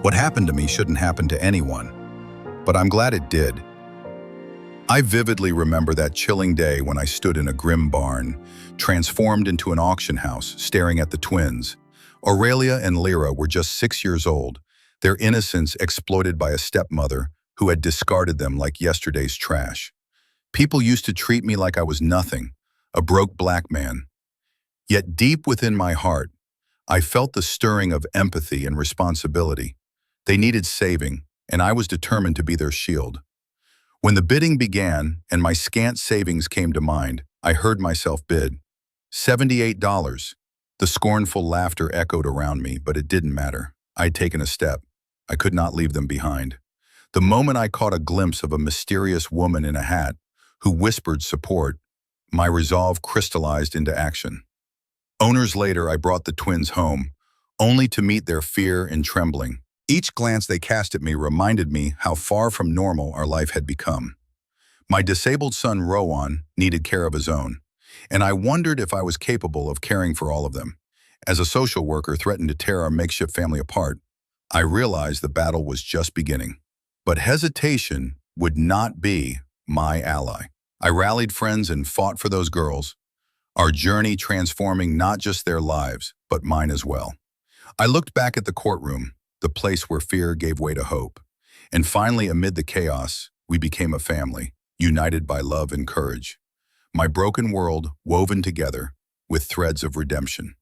What happened to me shouldn't happen to anyone, but I'm glad it did. I vividly remember that chilling day when I stood in a grim barn, transformed into an auction house, staring at the twins. Aurelia and Lyra were just 6 years old, their innocence exploited by a stepmother who had discarded them like yesterday's trash. People used to treat me like I was nothing, a broke black man. Yet deep within my heart, I felt the stirring of empathy and responsibility. They needed saving, and I was determined to be their shield. When the bidding began and my scant savings came to mind, I heard myself bid. $78. The scornful laughter echoed around me, but it didn't matter. I'd taken a step. I could not leave them behind. The moment I caught a glimpse of a mysterious woman in a hat who whispered support, my resolve crystallized into action. Owners later, I brought the twins home, only to meet their fear and trembling. Each glance they cast at me reminded me how far from normal our life had become. My disabled son, Rowan, needed care of his own, and I wondered if I was capable of caring for all of them. As a social worker threatened to tear our makeshift family apart, I realized the battle was just beginning. But hesitation would not be my ally. I rallied friends and fought for those girls, our journey transforming not just their lives, but mine as well. I looked back at the courtroom, the place where fear gave way to hope. And finally, amid the chaos, we became a family, united by love and courage. My broken world woven together with threads of redemption.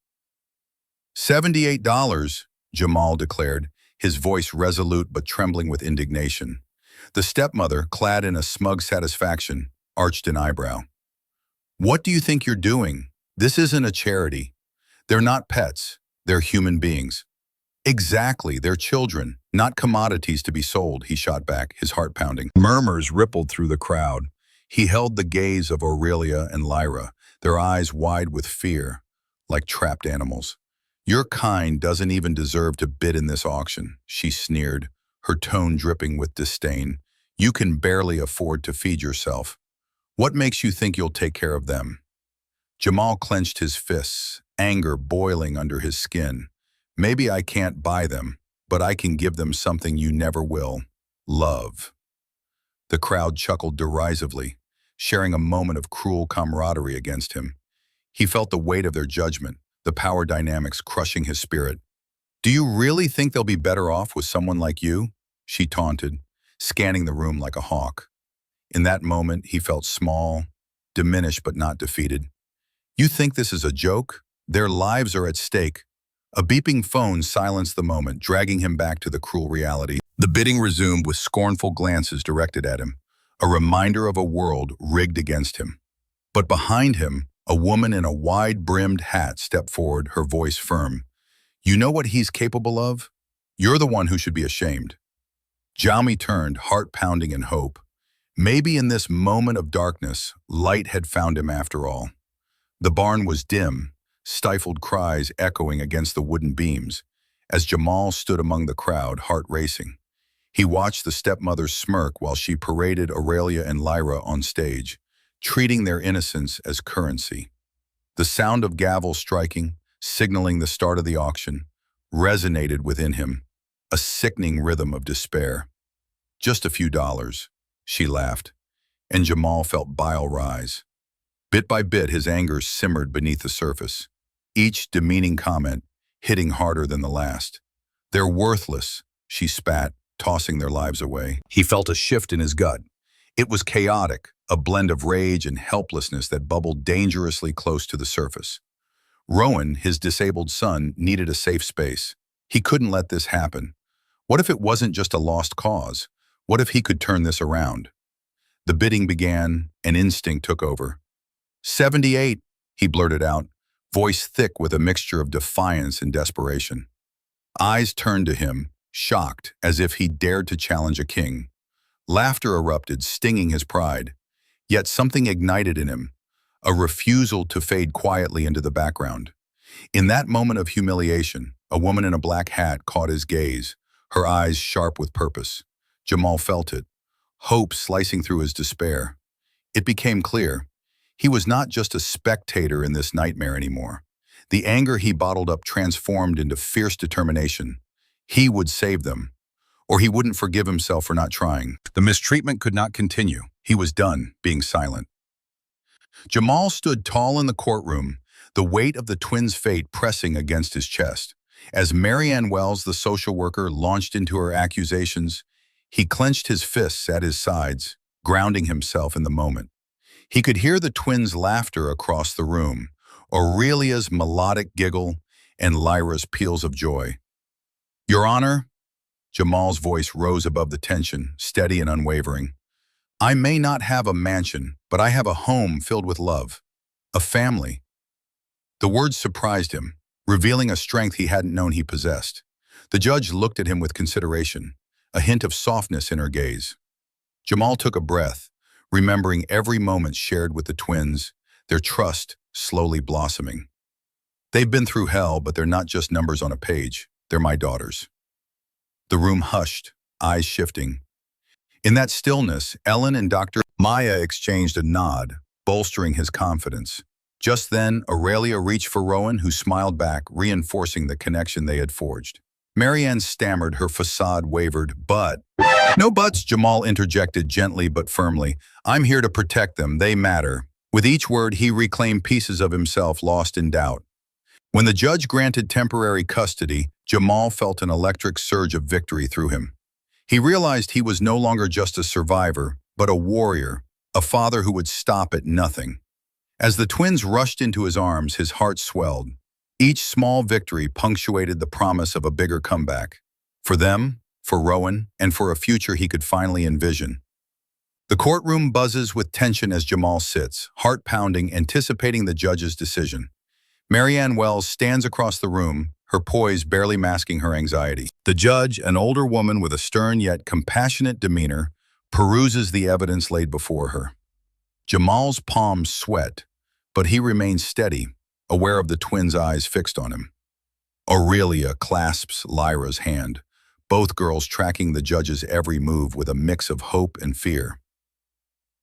$78, Jamal declared, his voice resolute but trembling with indignation. The stepmother, clad in a smug satisfaction, arched an eyebrow. What do you think you're doing? This isn't a charity. They're not pets, they're human beings. Exactly, they're children, not commodities to be sold, he shot back, his heart pounding. Murmurs rippled through the crowd. He held the gaze of Aurelia and Lyra, their eyes wide with fear, like trapped animals. Your kind doesn't even deserve to bid in this auction, she sneered, her tone dripping with disdain. You can barely afford to feed yourself. What makes you think you'll take care of them? Jamal clenched his fists, anger boiling under his skin. Maybe I can't buy them, but I can give them something you never will. Love. The crowd chuckled derisively, sharing a moment of cruel camaraderie against him. He felt the weight of their judgment, the power dynamics crushing his spirit. Do you really think they'll be better off with someone like you? She taunted, scanning the room like a hawk. In that moment, he felt small, diminished but not defeated. You think this is a joke? Their lives are at stake. A beeping phone silenced the moment, dragging him back to the cruel reality. The bidding resumed with scornful glances directed at him, a reminder of a world rigged against him. But behind him, a woman in a wide-brimmed hat stepped forward, her voice firm. You know what he's capable of? You're the one who should be ashamed. Jaume turned, heart pounding in hope. Maybe in this moment of darkness, light had found him after all. The barn was dim, stifled cries echoing against the wooden beams. As Jamal stood among the crowd, heart racing, he watched the stepmother smirk while she paraded Aurelia and Lyra on stage, treating their innocence as currency. The sound of gavel striking, signaling the start of the auction, resonated within him, a sickening rhythm of despair. Just a few dollars, she laughed, and Jamal felt bile rise. Bit by bit, his anger simmered beneath the surface, each demeaning comment hitting harder than the last. They're worthless, she spat, tossing their lives away. He felt a shift in his gut. It was chaotic, a blend of rage and helplessness that bubbled dangerously close to the surface. Rowan, his disabled son, needed a safe space. He couldn't let this happen. What if it wasn't just a lost cause? What if he could turn this around? The bidding began, and instinct took over. 78, he blurted out, voice thick with a mixture of defiance and desperation. Eyes turned to him, shocked, as if he dared to challenge a king. Laughter erupted, stinging his pride. Yet something ignited in him, a refusal to fade quietly into the background. In that moment of humiliation, a woman in a black hat caught his gaze, her eyes sharp with purpose. Jamal felt it, hope slicing through his despair. It became clear. He was not just a spectator in this nightmare anymore. The anger he bottled up transformed into fierce determination. He would save them, or he wouldn't forgive himself for not trying. The mistreatment could not continue. He was done being silent. Jamal stood tall in the courtroom, the weight of the twins' fate pressing against his chest. As Marianne Wells, the social worker, launched into her accusations, he clenched his fists at his sides, grounding himself in the moment. He could hear the twins' laughter across the room, Aurelia's melodic giggle and Lyra's peals of joy. "Your Honor," Jamal's voice rose above the tension, steady and unwavering. "I may not have a mansion, but I have a home filled with love. A family." The words surprised him, revealing a strength he hadn't known he possessed. The judge looked at him with consideration, a hint of softness in her gaze. Jamal took a breath, remembering every moment shared with the twins, their trust slowly blossoming. "They've been through hell, but they're not just numbers on a page. They're my daughters." The room hushed, eyes shifting. In that stillness, Ellen and Dr. Maya exchanged a nod, bolstering his confidence. Just then, Aurelia reached for Rowan, who smiled back, reinforcing the connection they had forged. Marianne stammered, her facade wavered, "But—" "No buts," Jamal interjected gently but firmly. "I'm here to protect them. They matter." With each word, he reclaimed pieces of himself lost in doubt. When the judge granted temporary custody, Jamal felt an electric surge of victory through him. He realized he was no longer just a survivor, but a warrior, a father who would stop at nothing. As the twins rushed into his arms, his heart swelled. Each small victory punctuated the promise of a bigger comeback. For them, for Rowan, and for a future he could finally envision. The courtroom buzzes with tension as Jamal sits, heart pounding, anticipating the judge's decision. Marianne Wells stands across the room, her poise barely masking her anxiety. The judge, an older woman with a stern yet compassionate demeanor, peruses the evidence laid before her. Jamal's palms sweat, but he remains steady, aware of the twins' eyes fixed on him. Aurelia clasps Lyra's hand, both girls tracking the judge's every move with a mix of hope and fear.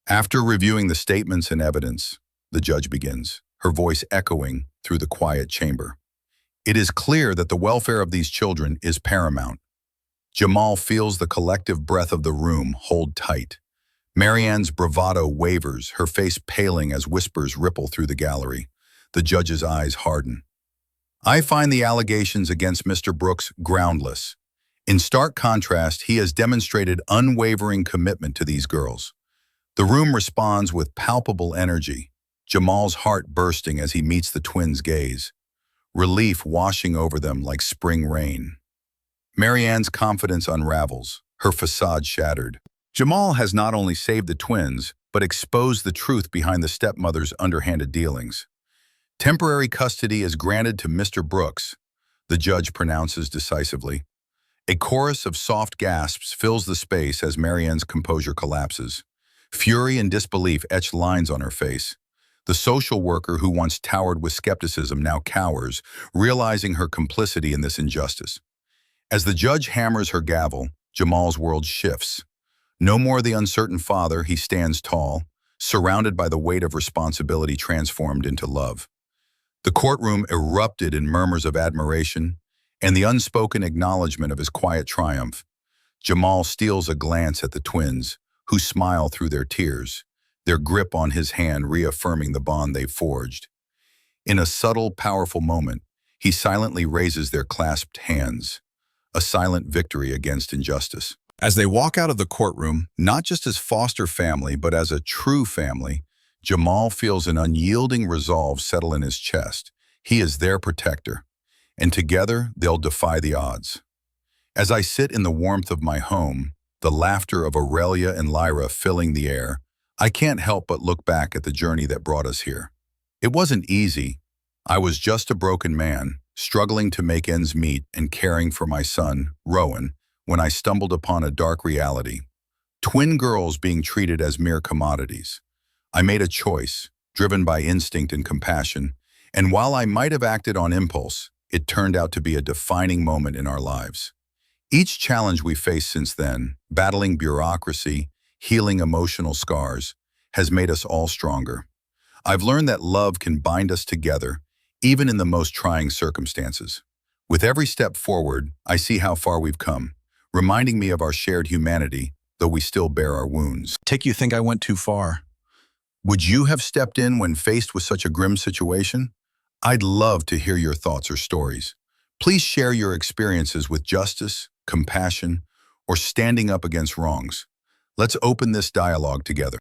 After reviewing the statements and evidence, the judge begins, her voice echoing through the quiet chamber. "It is clear that the welfare of these children is paramount." Jamal feels the collective breath of the room hold tight. Marianne's bravado wavers, her face paling as whispers ripple through the gallery. The judge's eyes harden. "I find the allegations against Mr. Brooks groundless. In stark contrast, he has demonstrated unwavering commitment to these girls." The room responds with palpable energy, Jamal's heart bursting as he meets the twins' gaze, relief washing over them like spring rain. Marianne's confidence unravels, her facade shattered. Jamal has not only saved the twins, but exposed the truth behind the stepmother's underhanded dealings. "Temporary custody is granted to Mr. Brooks," the judge pronounces decisively. A chorus of soft gasps fills the space as Marianne's composure collapses. Fury and disbelief etch lines on her face. The social worker who once towered with skepticism now cowers, realizing her complicity in this injustice. As the judge hammers her gavel, Jamal's world shifts. No more the uncertain father, he stands tall, surrounded by the weight of responsibility transformed into love. The courtroom erupted in murmurs of admiration and the unspoken acknowledgement of his quiet triumph. Jamal steals a glance at the twins, who smile through their tears, their grip on his hand reaffirming the bond they forged. In a subtle, powerful moment, he silently raises their clasped hands, a silent victory against injustice. As they walk out of the courtroom, not just as foster family, but as a true family, Jamal feels an unyielding resolve settle in his chest. He is their protector, and together they'll defy the odds. As I sit in the warmth of my home, the laughter of Aurelia and Lyra filling the air, I can't help but look back at the journey that brought us here. It wasn't easy. I was just a broken man, struggling to make ends meet and caring for my son, Rowan, when I stumbled upon a dark reality. Twin girls being treated as mere commodities. I made a choice, driven by instinct and compassion, and while I might have acted on impulse, it turned out to be a defining moment in our lives. Each challenge we faced since then, battling bureaucracy, healing emotional scars, has made us all stronger. I've learned that love can bind us together, even in the most trying circumstances. With every step forward, I see how far we've come, reminding me of our shared humanity, though we still bear our wounds. Take you think I went too far? Would you have stepped in when faced with such a grim situation? I'd love to hear your thoughts or stories. Please share your experiences with justice, compassion, or standing up against wrongs. Let's open this dialogue together.